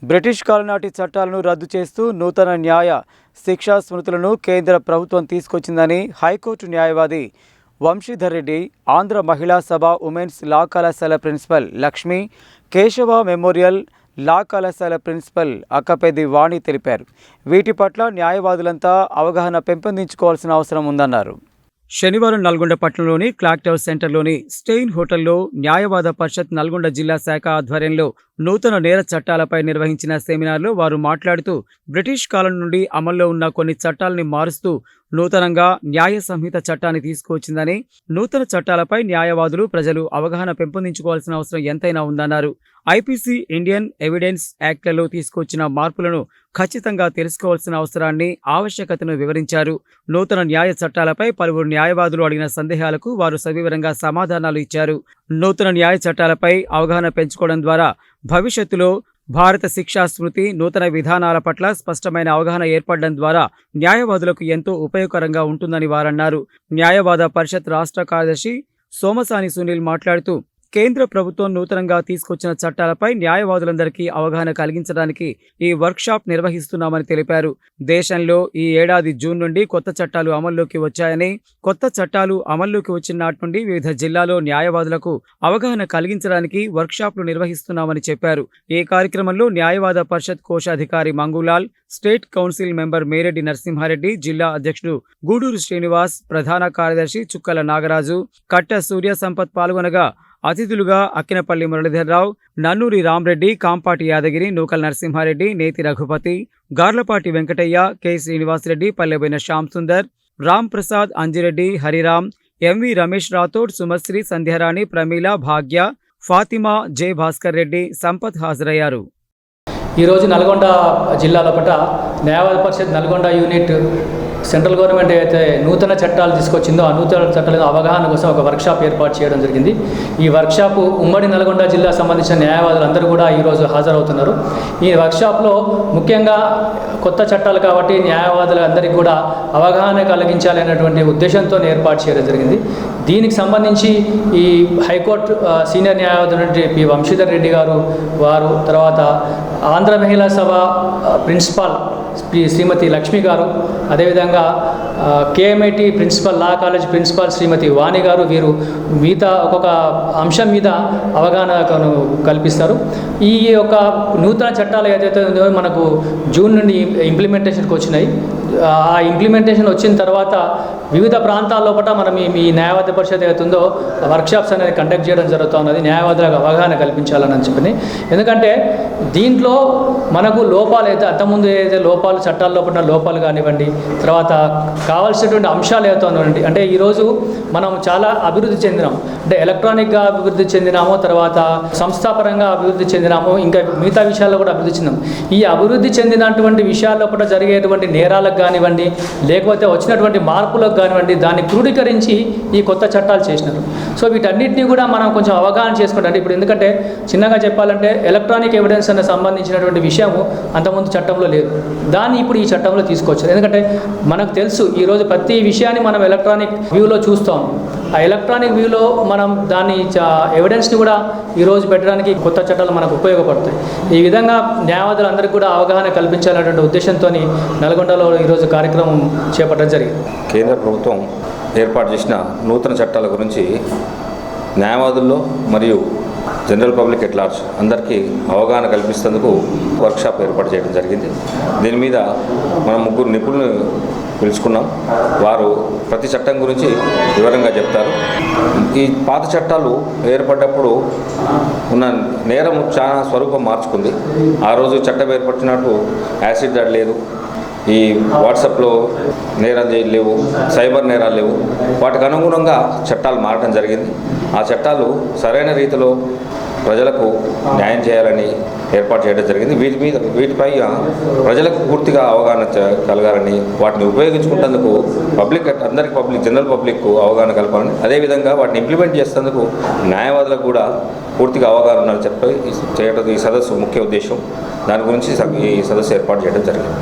British కాలనాటి చట్టాలను రద్దు చేస్తూ నూతన న్యాయ శిక్షా స్మృతులను కేంద్ర ప్రభుత్వం తీసుకొచ్చిందని హైకోర్టు న్యాయవాది వంశీధర్ రెడ్డి, ఆంధ్ర మహిళా సభ ఉమెన్స్ లా కళాశాల ప్రిన్సిపల్ లక్ష్మి, కేశవ మెమోరియల్ లా కళాశాల ప్రిన్సిపల్ అక్కపెద్ది వాణి తెలిపారు. వీటి పట్ల న్యాయవాదులంతా అవగాహన పెంపొందించుకోవాల్సిన అవసరం ఉందన్నారు. శనివారం నల్గొండ పట్టణంలోని క్లాక్ టవర్ సెంటర్లోని స్టెయిన్ హోటల్లో న్యాయవాద పరిషత్ నల్గొండ జిల్లా శాఖ ఆధ్వర్యంలో నూతన నేర చట్టాలపై నిర్వహించిన సెమినార్లో వారు మాట్లాడుతూ బ్రిటిష్ కాలం నుండి అమల్లో ఉన్న కొన్ని చట్టాలని మారుస్తూ నూతనంగా న్యాయ సంహిత చట్టాన్ని తీసుకువచ్చిందని, నూతన చట్టాలపై న్యాయవాదులు ప్రజలు అవగాహన పెంపొందించుకోవాల్సిన అవసరం ఎంతైనా ఉందన్నారు. ఐపీసీ, ఇండియన్ ఎవిడెన్స్ యాక్ట్లలో తీసుకొచ్చిన మార్పులను ఖచ్చితంగా తెలుసుకోవాల్సిన అవసరాన్ని, ఆవశ్యకతను వివరించారు. నూతన న్యాయ చట్టాలపై పలువురు న్యాయవాదులు అడిగిన సందేహాలకు వారు సవివరంగా సమాధానాలు ఇచ్చారు. నూతన న్యాయ చట్టాలపై అవగాహన పెంచుకోవడం ద్వారా భవిష్యత్తులో భారత శిక్షా స్మృతి, నూతన విధానాల పట్ల స్పష్టమైన అవగాహన ఏర్పడడం ద్వారా న్యాయవాదులకు ఎంతో ఉపయోగకరంగా ఉంటుందని వారన్నారు. న్యాయవాద పరిషత్ రాష్ట్ర కార్యదర్శి సోమసాని సునీల్ మాట్లాడుతూ, కేంద్ర ప్రభుత్వం నూతనంగా తీసుకొచ్చిన చట్టాలపై న్యాయవాదులందరికీ అవగాహన కలిగించడానికి ఈ వర్క్షాప్ నిర్వహిస్తున్నామని తెలిపారు. దేశంలో ఈ ఏడాది జూన్ నుండి కొత్త చట్టాలు అమల్లోకి వచ్చాయని, కొత్త చట్టాలు అమల్లోకి వచ్చిన నాటి నుండి వివిధ జిల్లాలో న్యాయవాదులకు అవగాహన కలిగించడానికి వర్క్షాప్లు నిర్వహిస్తున్నామని చెప్పారు. ఈ కార్యక్రమంలో న్యాయవాద పరిషత్ కోశాధికారి Mangulal, state council member Mereddy Narasimhareddy, జిల్లా అధ్యక్షుడు గూడూరు శ్రీనివాస్, ప్రధాన కార్యదర్శి చుక్కల నాగరాజు, కట్ట సూర్య సంపత్ పాల్గొనగా అతిథులుగా అక్కినపల్లి మురళీధర్రావు, నన్నూరి రామ్రెడ్డి, కాంపాటి యాదగిరి, నూకల్ నరసింహారెడ్డి, నేతి రఘుపతి, గార్లపాటి వెంకటయ్య, కె శ్రీనివాసరెడ్డి, పల్లెబోయిన శ్యామ్ సుందర్, రామ్ ప్రసాద్, అంజిరెడ్డి, హరిరామ్, ఎంవి రమేష్ రాథోడ్, సుమశ్రీ, సంధ్యారాణి, ప్రమీల, భాగ్య, ఫాతిమా, జె భాస్కర్ రెడ్డి, సంపత్ హాజరయ్యారు. ఈరోజు నల్గొండ జిల్లాలో పట్ల న్యాయవాద పరిషత్ నల్గొండ యూనిట్ సెంట్రల్ గవర్నమెంట్ అయితే నూతన చట్టాలు తీసుకొచ్చిందో ఆ నూతన చట్టాల అవగాహన కోసం ఒక వర్క్షాప్ ఏర్పాటు చేయడం జరిగింది. ఈ వర్క్షాప్ ఉమ్మడి నల్గొండ జిల్లా సంబంధించిన న్యాయవాదులు అందరూ కూడా ఈరోజు హాజరవుతున్నారు. ఈ వర్క్షాప్లో ముఖ్యంగా కొత్త చట్టాలు కాబట్టి న్యాయవాదులు అందరికీ కూడా అవగాహన కలిగించాలనేటువంటి ఉద్దేశంతో ఏర్పాటు చేయడం జరిగింది. దీనికి సంబంధించి ఈ హైకోర్టు సీనియర్ న్యాయవాది పి వంశీధర్ రెడ్డి గారు, వారు తర్వాత ఆంధ్ర మహిళా సభ ప్రిన్సిపాల్ శ్రీమతి లక్ష్మి గారు, అదేవిధంగా KMIT principal law college principal Shrimati Vani గారు, వీరు మిగతా ఒక్కొక్క అంశం మీద అవగాహనను కల్పిస్తారు. ఈ యొక్క నూతన చట్టాలు ఏదైతే ఉందో మనకు జూన్ నుండి ఇంప్లిమెంటేషన్కి వచ్చినాయి. ఆ ఇంప్లిమెంటేషన్ వచ్చిన తర్వాత వివిధ ప్రాంతాల లోపల మనం ఈ న్యాయవాద పరిషత్ ఏదైతుందో వర్క్షాప్స్ అనేది కండక్ట్ చేయడం జరుగుతూ ఉన్నది, న్యాయవాదులకు అవగాహన కల్పించాలని చెప్పి. ఎందుకంటే దీంట్లో మనకు లోపాలు అయితే అంతకుముందు ఏదైతే లోపాలు చట్టాల లోపల లోపాలు కానివ్వండి, తర్వాత కావాల్సినటువంటి అంశాలు ఏవైతే ఉన్నాయండి, అంటే ఈరోజు మనం చాలా అభివృద్ధి చెందినాం, అంటే ఎలక్ట్రానిక్గా అభివృద్ధి చెందినామో, తర్వాత సంస్థాపరంగా అభివృద్ధి చెందినామో, ఇంకా మిగతా విషయాల్లో కూడా అభివృద్ధి చెందాం. ఈ అభివృద్ధి చెందినటువంటి విషయాల లోపల జరిగేటువంటి నేరాలకు కానివ్వండి, లేకపోతే వచ్చినటువంటి మార్పులకు కానివ్వండి, దాన్ని క్రోడీకరించి ఈ కొత్త చట్టాలు చేసినారు. సో వీటన్నిటిని కూడా మనం కొంచెం అవగాహన చేసుకుంటాం. ఇప్పుడు ఎందుకంటే చిన్నగా చెప్పాలంటే ఎలక్ట్రానిక్ ఎవిడెన్స్ అనే సంబంధించినటువంటి విషయము అంతకుముందు చట్టంలో లేదు, దాన్ని ఇప్పుడు ఈ చట్టంలో తీసుకొచ్చారు. ఎందుకంటే మనకు తెలుసు ఈరోజు ప్రతి విషయాన్ని మనం ఎలక్ట్రానిక్ వ్యూలో చూస్తాం. ఆ ఎలక్ట్రానిక్ వ్యూలో మనం దాన్ని ఎవిడెన్స్ని కూడా ఈరోజు పెట్టడానికి కొత్త చట్టాలు మనకు ఉపయోగపడతాయి. ఈ విధంగా న్యాయవాదులందరికీ కూడా అవగాహన కల్పించాలనేటువంటి ఉద్దేశంతో నల్గొండలో ఈరోజు కార్యక్రమం చేపట్టడం జరిగింది. కేంద్ర ప్రభుత్వం ఏర్పాటు చేసిన నూతన చట్టాల గురించి న్యాయవాదుల్లో మరియు జనరల్ పబ్లిక్ ఎట్ లార్జ్ అందరికీ అవగాహన కల్పిస్తేందుకు వర్క్షాప్ ఏర్పాటు చేయడం జరిగింది. దీని మీద మనం ముగ్గురు నిపుణులు పిలుచుకున్నాం. వారు ప్రతి చట్టం గురించి వివరంగా చెప్తారు. ఈ పాత చట్టాలు ఏర్పడ్డప్పుడు ఉన్న నేరం చాలా స్వరూపం మార్చుకుంది. ఆ రోజు చట్టం ఏర్పడినట్టు యాసిడ్ దాడి లేదు, ఈ వాట్సాప్లో నేరాలు లేవు, సైబర్ నేరాలు లేవు. వాటికి అనుగుణంగా చట్టాలు మారడం జరిగింది. ఆ చట్టాలు సరైన రీతిలో ప్రజలకు న్యాయం చేయాలని ఏర్పాటు చేయడం జరిగింది. వీటిపై ప్రజలకు పూర్తిగా అవగాహన కలగాలని, వాటిని ఉపయోగించుకుంటేందుకు అందరికీ జనరల్ పబ్లిక్ అవగాహన కలపాలని, అదేవిధంగా వాటిని ఇంప్లిమెంట్ చేసేందుకు న్యాయవాదులకు కూడా పూర్తిగా అవగాహన చెప్పి చేయడం ఈ సదస్సు ముఖ్య ఉద్దేశం. దాని గురించి ఈ సదస్సు ఏర్పాటు చేయడం జరిగింది.